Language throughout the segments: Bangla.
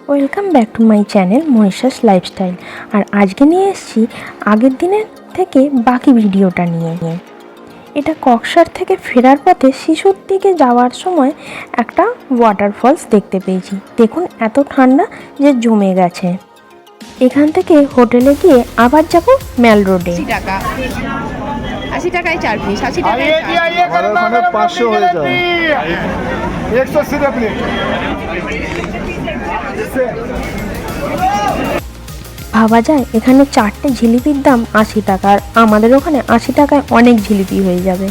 Welcome back to my channel Manisha's lifestyle. আর আজকে নিয়ে এসেছি আগের দিনের থেকে বাকি ভিডিওটা নিয়ে। এটা কক্সার থেকে ফেরার পথে শিশুর দিকে যাওয়ার সময় একটা ওয়াটারফলস দেখতে পেয়েছি। দেখুন এত ঠান্ডা যে জমে গেছে। এখান থেকে হোটেলে গিয়ে আবার যাব ম্যাল রোডে। 80 টাকায় 4 পিস, 80 টাকায় ওখানে 500 হয়ে যায় 180 টাকা। ভাবা যায় এখানে 4টে জিলিপির দাম 80 টাকা, আর আমাদের ওখানে 80 টাকায় অনেক জিলিপি হয়ে যাবে।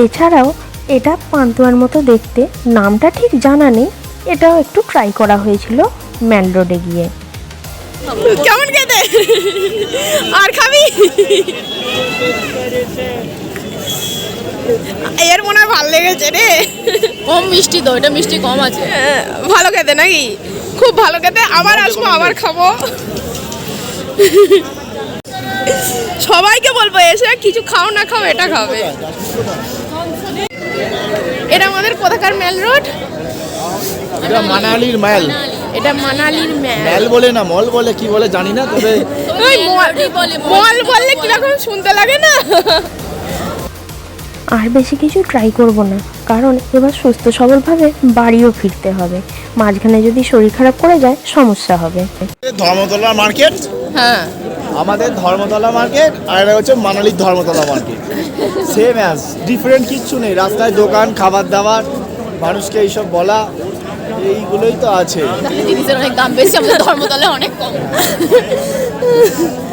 এছাড়াও এটা পান্তুয়ার মতো দেখতে, নামটা ঠিক জানা নেই। এটাও একটু ট্রাই করা হয়েছিল ম্যাল রোডে গিয়ে। কেমন খেতে? আর খাবি? এর মনে হয় ভালো লেগেছে রে। কম মিষ্টি তো, এটা মিষ্টি কম আছে। ভালো খেতে নাকি? খুব ভালো খেতে। আবার আসবো, আবার খাবো। সবাইকে বলবো এসে কিছু খাও না খাও এটা খাবে। এটা আমাদের কোথাকার মেল রোড? এটা মানালির ম্যাল। এটা মানালির ম্যাল বলে না মল বলে কি বলে জানি না, তবে ওই মল বললে কিরকম শুনতে লাগে না? আর বেশি কিছু ট্রাই করব না, কারণ এবার সুস্থ সবলভাবে বাড়িও ফিরতে হবে। মাঝখানে যদি শরীর খারাপ করে যায় সমস্যা হবে। ধর্মতলা মার্কেট, হ্যাঁ, আমাদের ধর্মতলা মার্কেট, আর এটা হচ্ছে মানালির Dharmatala market. Same as, different কিচ্ছু নেই। রাস্তায় দোকান, খাবার দাবার, মানুষকে এইসব বলা, এইগুলোই তো আছে। জিনিসের অনেক দাম বেশি, আমাদের ধর্মতলায় অনেক কম।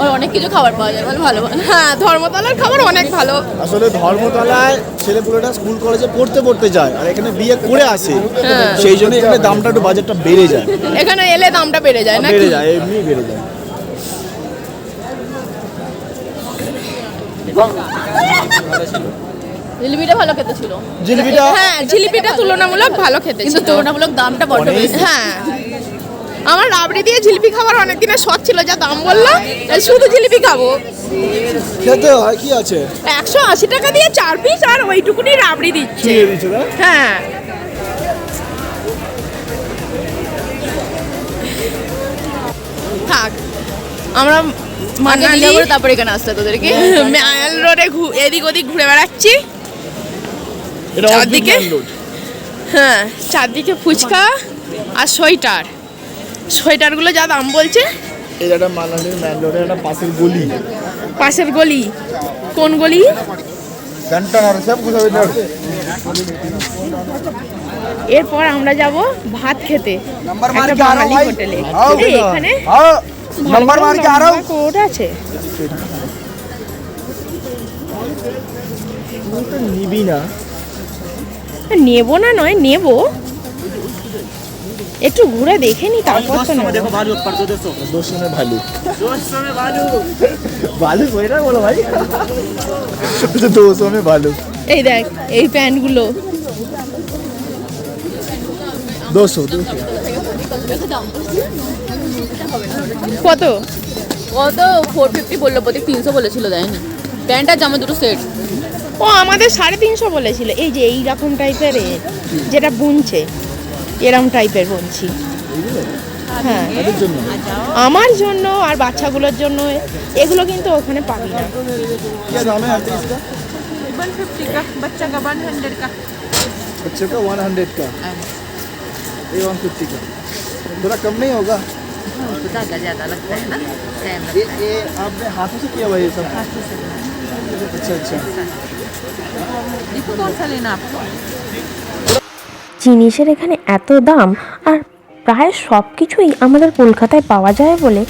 আর অনেক কিছু খাবার পাওয়া যায়, মানে ভালো ভালো। হ্যাঁ, ধর্মতলার খাবার অনেক ভালো। আসলে ধর্মতলায় ছেলেপুলেরা স্কুল কলেজে পড়তে যায়, আর এখানে বিয়ে করে আসে, সেই জন্য এখানে দামটা একটু বাজেটটা বেড়ে যায়। এখানে এলে দামটা বেড়ে যায় না? বেড়ে যায়, এমনি বেড়ে যায়। জিলিপিটা ভালো খেতে ছিল, জিলিপিটা, হ্যাঁ, জিলিপিটা তুলনামূলক ভালো খেতে কিন্তু ছিল। তুলনামূলক দামটা বড্ড অনেক। বেশি। হ্যাঁ, আমার রাবড়ি দিয়ে জিলিপি খাবার অনেক দিনের শখ ছিল, যা দাম বললো শুধু জিলিপি খাবো। খেতে হয় কি আছে। 180 টাকা দিয়ে 4 পিস, আর ওইটুকুনি রাবড়ি দিচ্ছে। দিয়ে দিচ্ছে না? হ্যাঁ, থাক আমরা মানালি তারপরে এখানে আসতে তোদেরকে ম্যাল রোডে এদিক ওদিক ঘুরে বেড়াচ্ছি। এটা চারদিকে? Original road. হ্যাঁ, চারদিকে ফুচকা আর সোয়েটারগুলো যা দাম বলছে। এই একটা মানালির ম্যান রোডের একটা পাশের গলি। পাশের গলি? কোন গলি? এরপর আমরা যাব ভাত খেতে একটা বাঙালি হোটেলে। এই এখানে কোড আছে। নিবি না? নেবো না নয়, নেবো, একটু ঘুরে দেখে নি তারপর তো নেবো। दोस्तों में भालू, भालू कोई ना बोलो भाई। दोस्तों में भालू। এই দেখ এই প্যান্টগুলো 200 কত? কত 450 বললো, প্রতি 300 বলেছিল, দেয়নি। প্যান্ট আর জামা দুটো সেট। ও আমাদের 350 বলেছিল। এই যে এই রকম টাইপের, যেটা বুনছে এরকম টাইপের বুনছি। হ্যাঁ, এর জন্য আমার জন্য আর বাচ্চাগুলোর জন্য। এগুলো কিন্তু ওখানে পাবি না। क्या दाम है हर चीज का? 150 का, बच्चा का 100 का। बच्चों का 100 का, ये 150 का। थोड़ा कम नहीं होगा? ज्यादा लगता है ना, ये आपने हाथों से किया हुआ ये सब? अच्छा अच्छा। कौन सा लेना आपको? জিনিসের এখানে এত দাম, আর প্রায় সব কিছুই আমাদের কলকাতায় পাওয়া যায় বলে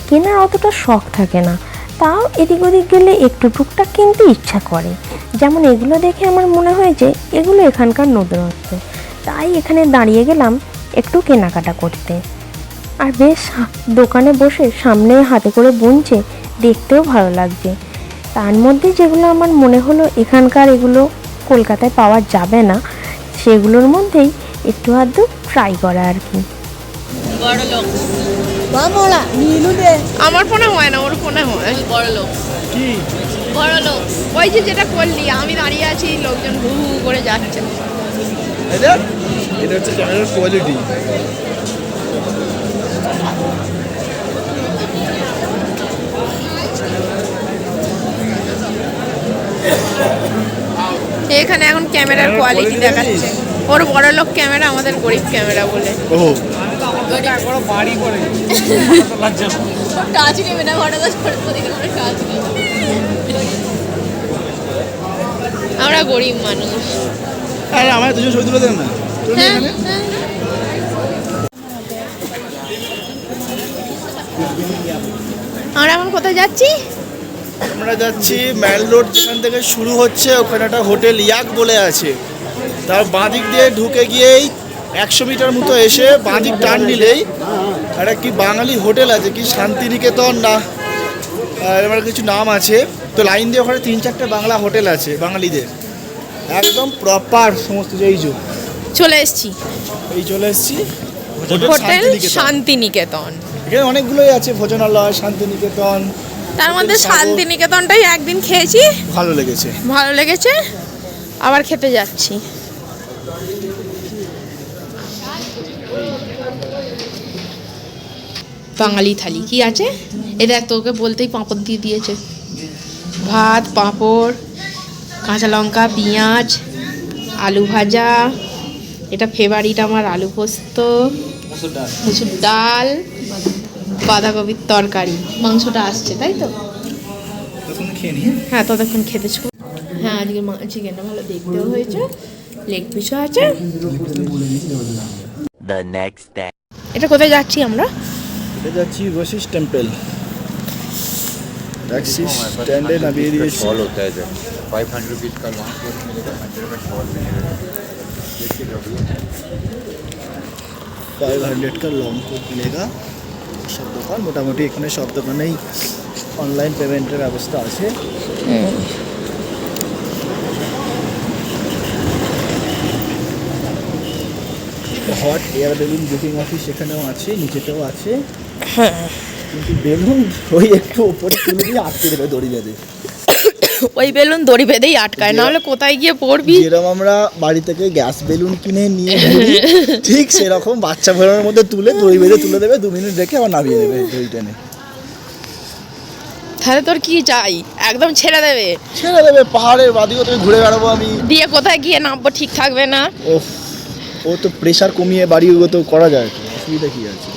কেনার অতটা শখ থাকে না। তাও এদিক ওদিক গেলে একটু টুকটাক কিনতে ইচ্ছা করে। যেমন এগুলো দেখে আমার মনে হয়েছে এগুলো এখানকার নতুনত্ব, তাই এখানে দাঁড়িয়ে গেলাম একটু কেনাকাটা করতে। আর বেশ দোকানে বসে সামনে হাতে করে বুনছে, দেখতেও ভালো লাগছে। তার মধ্যে যেগুলো আমার মনে হলো এখানকার এগুলো কলকাতায় পাওয়া যাবে না, সেগুলোর মধ্যেই একটু আধটু ট্রাই করা আর কি। বড় লোক, আমার ফোনে হয় না, ওর ফোনে হয়। বড় লোক, কি বড় লোক। ওই যে যেটা করলি, আমি দাঁড়িয়ে আছি, লোকজন হু হু করে যাচ্ছে। এটা হচ্ছে ক্যামেরার কোয়ালিটি। ক্যামেরার কোয়ালিটি দেখাচ্ছে। ওর বড় লোক ক্যামেরা, আমাদের গরিব ক্যামেরা বলে। ও কাজ নেবে না, হঠাৎ কাজ নেবে। আমরা গরিব মানুষ। আরে আমার দুজন ছবি তুলে দেন না। হ্যাঁ, আমরা এখন কোথায় যাচ্ছি? আমরা যাচ্ছি ম্যাল রোড, যেখান থেকে শুরু হচ্ছে ওখানে একটা হোটেল ইয়াক বলে আছে, তার বাঁদিক দিয়ে ঢুকে গিয়েই 100 মিটার মতো এসে বাঁদিক টার্ন নিলেই একটা কি বাঙালি হোটেল আছে, কি শান্তিনিকেতন না এবার কিছু নাম আছে। তো লাইন দিয়ে ওখানে 3-4টে বাংলা হোটেল আছে বাঙালিদের, একদম প্রপার সমস্ত যে এই চলে এসেছি এই চলে এসেছি হোটেল শান্তিনিকেতন। এখানে অনেকগুলোই আছে, ভোজনালয়, শান্তিনিকেতন। তার মধ্যে শান্তিনিকেতনটাই একদিন খেয়েছি, ভালো লেগেছে, আবার খেতে যাচ্ছি। বাঙালি থালি কি আছে? এ দেখ, তোকে বলতেই পাঁপড় দিয়ে দিয়েছে, ভাত, পাঁপড়, কাঁচা লঙ্কা, পেঁয়াজ, আলু ভাজা, এটা ফেভারিট আমার, আলু পোস্ত, মুসুর ডাল, বাঁধাকপির তরকারি, মাংসটা আসছে তাই তো? হ্যাঁ, ততক্ষণ খেতে ছিল। হ্যাঁ, আজকে চিকেনটা ভালো দেখতেও হয়েছে, লেগ পিসও আছে। এটা কোথায় যাচ্ছি আমরা? এটা যাচ্ছি বশিষ্ঠ টেম্পল। टैक्सी स्टैंड नामिए दिए शॉल होता है जब 500 रुपीज़ का लॉन्ग कोट मिलेगा, 100 का शॉल मिलेगा। देखिए अभी 500 का लॉन्ग कोट मिलेगा। सब দোকান মোটামুটি এখানে সব দোকানেই অনলাইন পেমেন্টের ব্যবস্থা আছে। Hot air balloon booking office সেখানেও আছে, নিচেতেও আছে। হ্যাঁ, কিন্তু বেলুন ওই একটু উপরে তুলে দিয়ে আটকে দেবে দড়ি বেঁধে। ওই বেলুন দড়ি বেঁধেই আটকায়, নাহলে কোথায় গিয়ে পড়বি? যেরকম আমরা বাড়ি থেকে গ্যাস বেলুন কিনে নিয়ে ঘুরি, ঠিক সেরকম বাচ্চা বেলুনের মধ্যে তুলে দড়ি বেঁধে তুলে দেবে, 2 মিনিট রেখে আবার নামিয়ে দেবে দড়ি টেনে। তাহলে তোর কি চাই? একদম ছেড়ে দেবে? ছেড়ে দেবে, পাহাড়ের বাদিকে তুমি ঘুরে বেড়াবো আমি, দিয়ে কোথায় গিয়ে নামবো ঠিক থাকবে না। ও তো প্রেশার কমিয়ে বাড়ি তো করা যায়, তো অসুবিধা কি আছে?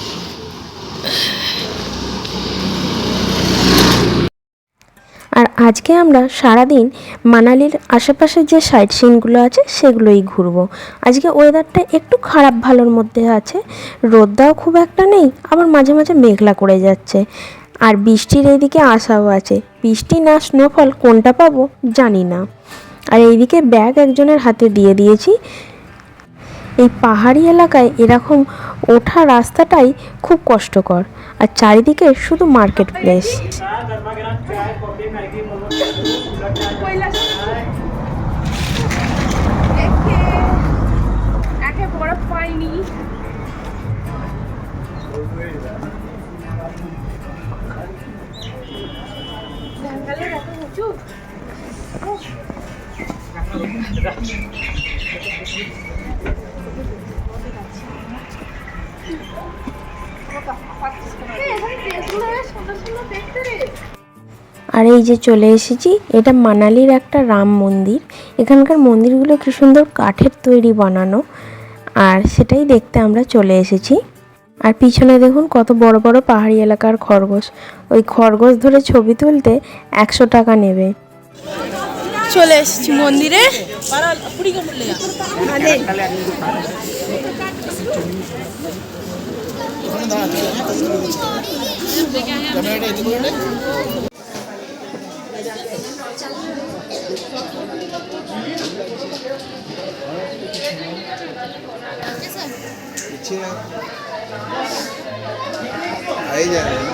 আর আজকে আমরা সারাদিন মানালির আশেপাশে যে সাইট সিনগুলো আছে সেগুলোই ঘুরবো। আজকে ওয়েদারটা একটু খারাপ ভালোর মধ্যে আছে, রোদটাও খুব একটা নেই, আবার মাঝে মাঝে মেঘলা করে যাচ্ছে, আর বৃষ্টির এইদিকে আশাও আছে। বৃষ্টি না স্নোফল কোনটা পাবো জানি না। আর এইদিকে ব্যাগ একজনের হাতে দিয়ে দিয়েছি। এই পাহাড়ি এলাকায় এরকম ওঠা রাস্তাটাই খুব কষ্টকর, আর চারিদিকে শুধু মার্কেট প্লেস। আর এই যে চলে এসেছি, এটা মানালির একটা রাম মন্দির। এখানকার মন্দিরগুলো কি সুন্দর কাঠের তৈরি বানানো, আর সেটাই দেখতে আমরা চলে এসেছি। আর পিছনে দেখুন কত বড় বড় পাহাড়ি এলাকার খরগোশ। ওই খরগোশ ধরে ছবি তুলতে 100 টাকা নেবে। চলে এসেছি মন্দিরে। आई जा रहे हैं।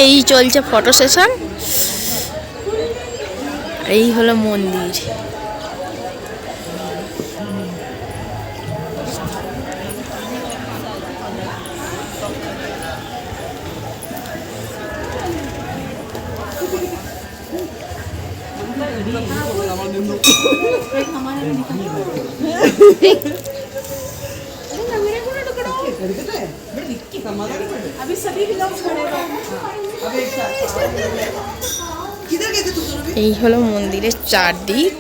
এই চলছে ফটো সেশন, এই হলো মন্দির। এই হলো মন্দিরের চারদিক।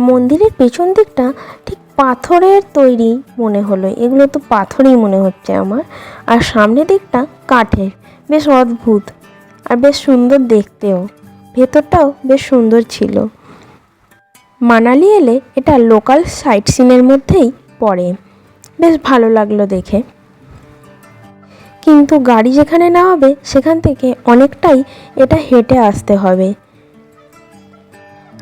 মন্দিরের পেছন দিকটা ঠিক পাথরের তৈরি মনে হলো, এগুলো তো পাথরই মনে হচ্ছে আমার। আর সামনের দিকটা কাঠের, বেশ অদ্ভুত আর বেশ সুন্দর দেখতেও। ভেতরটাও বেশ সুন্দর ছিল। মানালি এলে এটা লোকাল সাইট সিনের মধ্যেই পড়ে, বেশ ভালো লাগলো দেখে। কিন্তু গাড়ি যেখানে নামাবে সেখান থেকে অনেকটাই এটা হেঁটে আসতে হবে।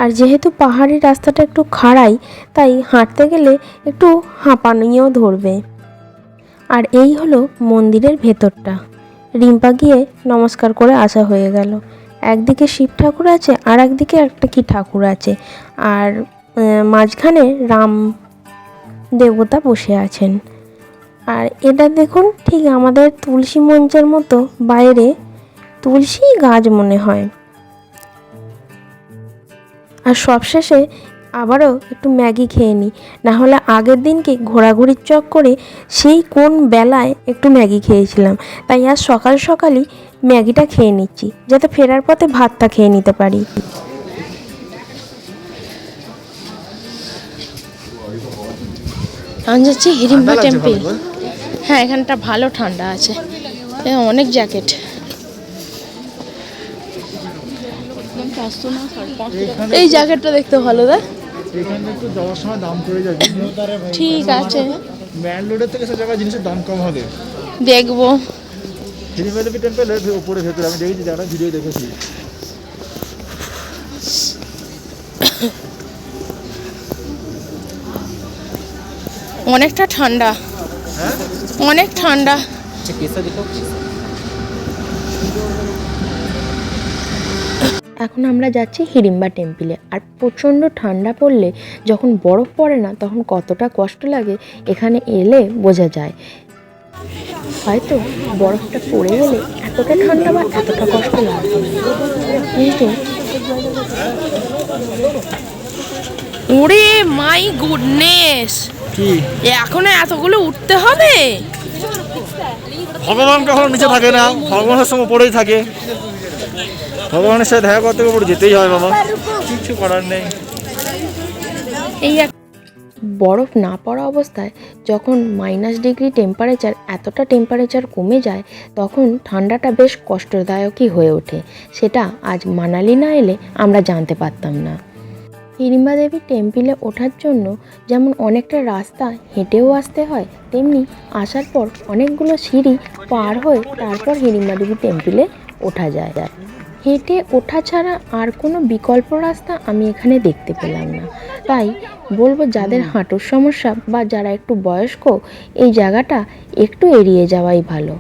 আর যেহেতু পাহাড়ি রাস্তাটা একটু খাড়াই, তাই হাঁটতে গেলে একটু হাঁপানিও ধরবে। আর এই হলো মন্দিরের ভেতরটা। রিম্পা গিয়ে নমস্কার করে আসা হয়ে গেল। একদিকে শিব ঠাকুর আছে আর একদিকে একটা কি ঠাকুর আছে, আর মাঝখানে রাম দেবতা বসে আছেন। আর এটা দেখুন ঠিক আমাদের তুলসী মঞ্চের মতো বাইরে তুলসী গাছ মনে হয়। আর সবশেষে আবারও একটু ম্যাগি খেয়ে নিই, নাহলে আগের দিনকে ঘোরাঘুরির চক করে সেই কোন বেলায় একটু ম্যাগি খেয়েছিলাম, তাই আজ সকাল সকালই ম্যাগিটা খেয়ে নিচ্ছি যাতে ফেরার পথে ভাতটা খেয়ে নিতে পারি। আমি যাচ্ছি হিড়িম্বা টেম্পল। হ্যাঁ, এখানটা ভালো ঠান্ডা আছে, অনেক জ্যাকেট। এই জ্যাকেটটা দেখতে ভালো দেখ। এখানে একটু যাওয়ার সময় দাম পড়ে যাবে, ঠিক আছে, ব্যান্ডলোডের থেকে সব জায়গায় জিনিসের দাম কম হবে। দেখবো। হিড়িম্বা দেবী টেম্পলের উপরে ভেতরে আমি দেখেছি, যারা ভিডিও দেখেছি। অনেকটা ঠান্ডা, অনেক ঠান্ডা। এখন আমরা যাচ্ছি হিড়িম্বা টেম্পলে। আর প্রচণ্ড ঠান্ডা পড়লে যখন বরফ পড়ে না তখন কতটা কষ্ট লাগে এখানে এলে বোঝা যায়। হয়তো বরফটা পড়ে গেলে এতটা ঠান্ডা বা এতটা কষ্ট লাগবে না, কিন্তু ওরে মাই গুডনেস, এখনো এতগুলো উঠতে হবে। ভগবান কখনো নিচে থাকে না, ভগবানের সঙ্গে পড়েই থাকে। ভগবানের সাথে দেখা করতে উপরে যেতেই হয় বাবা, কিছু করার নেই। এই বরফ না পড়া অবস্থায় যখন -ডিগ্রি টেম্পারেচার, এতটা টেম্পারেচার কমে যায়, তখন ঠান্ডাটা বেশ কষ্টদায়কই হয়ে ওঠে। সেটা আজ মানালি না এলে আমরা জানতে পারতাম না। হিড়িম্বা দেবী টেম্পলে ওঠার জন্য যেমন অনেকটা রাস্তা হেঁটেও আসতে হয়, তেমনি আসার পর অনেকগুলো সিঁড়ি পার হয়ে তারপর হিড়িম্বা দেবী টেম্পলে ওঠা যায়। হেঁটে ওঠা ছাড়া আর কোনো বিকল্প রাস্তা আমি এখানে দেখতে পেলাম না। তাই বলবো যাদের হাঁটুর সমস্যা বা যারা একটু বয়স্ক, এই জায়গাটা একটু এড়িয়ে যাওয়াই ভালো।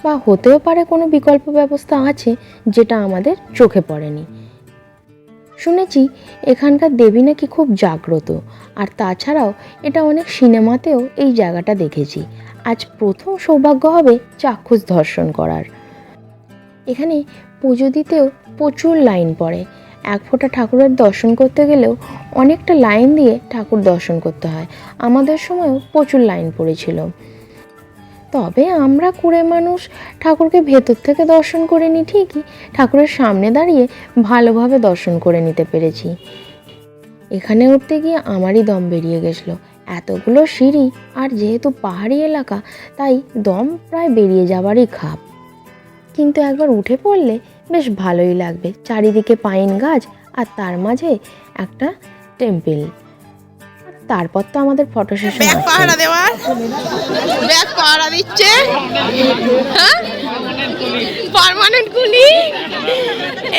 বা হতেও পারে কোনো বিকল্প ব্যবস্থা আছে যেটা আমাদের চোখে পড়েনি। শুনেছি এখানকার দেবী নাকি খুব জাগ্রত, আর তাছাড়াও এটা অনেক সিনেমাতেও এই জায়গাটা দেখেছি। আজ প্রথম সৌভাগ্য হবে চাক্ষুষ দর্শন করার। এখানে পুজো দিতেও প্রচুর লাইন পড়ে। এক ফোঁটা ঠাকুরের দর্শন করতে গেলেও অনেকটা লাইন দিয়ে ঠাকুর দর্শন করতে হয়। আমাদের সময়ও প্রচুর লাইন পড়েছিল। তবে আমরা কুড়ে মানুষ ঠাকুরকে ভেতর থেকে দর্শন করে নিই ঠিকই, ঠাকুরের সামনে দাঁড়িয়ে ভালোভাবে দর্শন করে নিতে পেরেছি। এখানে উঠতে গিয়ে আমারই দম বেরিয়ে গেছিলো, এতগুলো সিঁড়ি, আর যেহেতু পাহাড়ি এলাকা তাই দম প্রায় বেরিয়ে যাওয়ারই খাপ। কিন্তু একবার উঠে পড়লে বেশ ভালোই লাগবে। চারিদিকে পাইন গাছ আর তার মাঝে একটা টেম্পল। তারপর তো আমাদের ফটো সেশন ব্যাগ পাহারা দেওয়ার, ব্যাগ পাহারা দিচ্ছে, হ্যাঁ পার্মানেন্ট গুলি।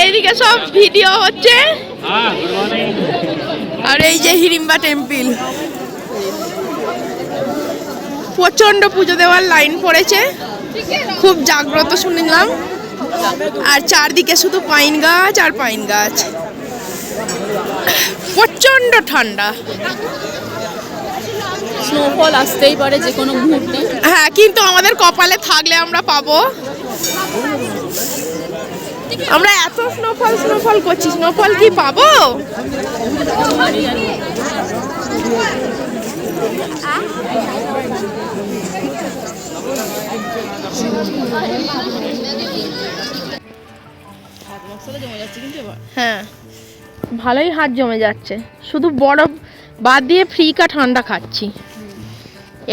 এইদিকে সব ভিডিও হচ্ছে। আর এই যে হিড়িম্বা টেম্পল, প্রচন্ড পুজো দেওয়ার লাইন পড়েছে, খুব জাগ্রত শুনলাম। আর চারদিকে শুধু পাইন গাছ আর পাইন গাছ, প্রচন্ড ঠান্ডা। স্নোফল আসতেই পারে যে কোনো মুহূর্তে। হ্যাঁ, কিন্তু আমাদের কপালে থাকলে আমরা পাবো। আমরা এত স্নোফল করছি, স্নোফল কি পাবো? হ্যাঁ, ভালোই হাত জমে যাচ্ছে। শুধু বরফ বাদ দিয়ে ফ্রিকা ঠান্ডা খাচ্ছি।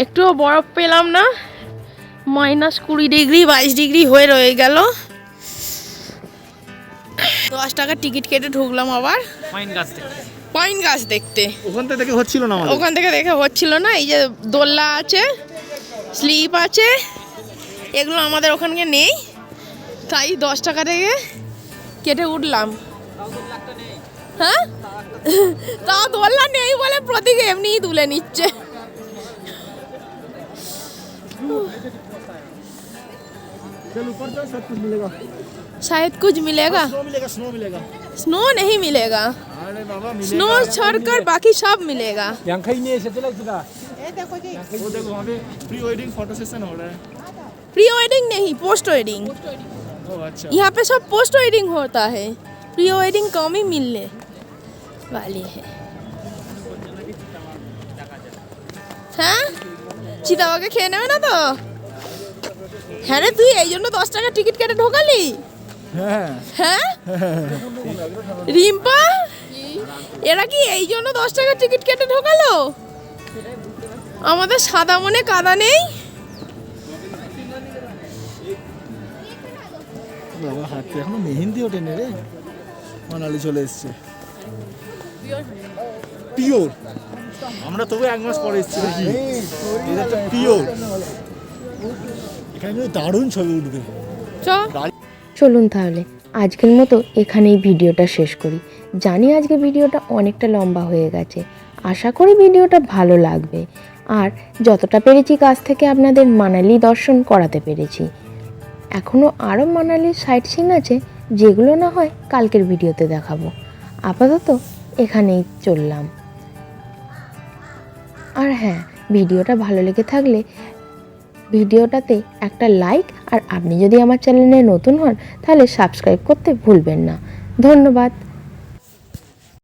একটুও বরফ পেলাম না। -20 ডিগ্রি 22 ডিগ্রি হয়ে রয়ে গেল। 10 টাকার টিকিট কেটে ঢুকলাম আবার পাইন গাছ দেখতে। ওখান থেকে দেখে হচ্ছিল না আমাদের। ওখান থেকে দেখে হচ্ছিল না। এই যে দোলনা আছে, স্লিপ আছে, এগুলো আমাদের ওখানে নেই, তাই 10 টাকা থেকে কেটে উঠলাম। হ্যাঁ, তা দোলনা নেই বলে প্রতীক এমনিই তুলে নিচ্ছে। शायद कुछ मिलेगा। स्नो नहीं मिलेगा, स्नो छोड़कर बाकी सब मिलेगा। प्री वेडिंग फोटो सेशन हो रहा है। प्री वेडिंग नहीं, पोस्ट वेडिंग। अच्छा, यहाँ पे सब पोस्ट वेडिंग होता है, प्री वेडिंग कम ही मिलने वाली है। হ্যাঁ, চিতাবাঘে খেয়ে নেবে না তো? হ্যাঁ রে, তুই এই জন্য 10 টাকা টিকিট কেটে ঢোকালি? হ্যাঁ হ্যাঁ রিম্পা, এরা কি এই জন্য 10 টাকা টিকিট কেটে ঢোকালো? আমাদের সাদা মনে কাদা নেই। বাবা হাতে এখনো মেহেন্দি ওঠেনি রে। মানালি চলে এসছে পিওর। আমরা তবু 1 মাস পরে এসেছি নাকি? এটা তো পিওর। এখানে কিন্তু দারুণ ছবি উঠবে। চলুন তাহলে আজকের মতো এখানেই ভিডিওটা শেষ করি। জানি আজকে ভিডিওটা অনেকটা লম্বা হয়ে গেছে, আশা করি ভিডিওটা ভালো লাগবে। আর যতটা পেরেছি কাছ থেকে আপনাদের মানালি দর্শন করাতে পেরেছি। এখনও আরও মানালির সাইট সিন আছে, যেগুলো না হয় কালকের ভিডিওতে দেখাবো। আপাতত এখানেই চললাম। আর হ্যাঁ, ভিডিওটা ভালো লেগে থাকলে ভিডিওটাতে একটা লাইক, আর আপনি যদি আমার চ্যানেলে নতুন হন তাহলে সাবস্ক্রাইব করতে ভুলবেন না। ধন্যবাদ।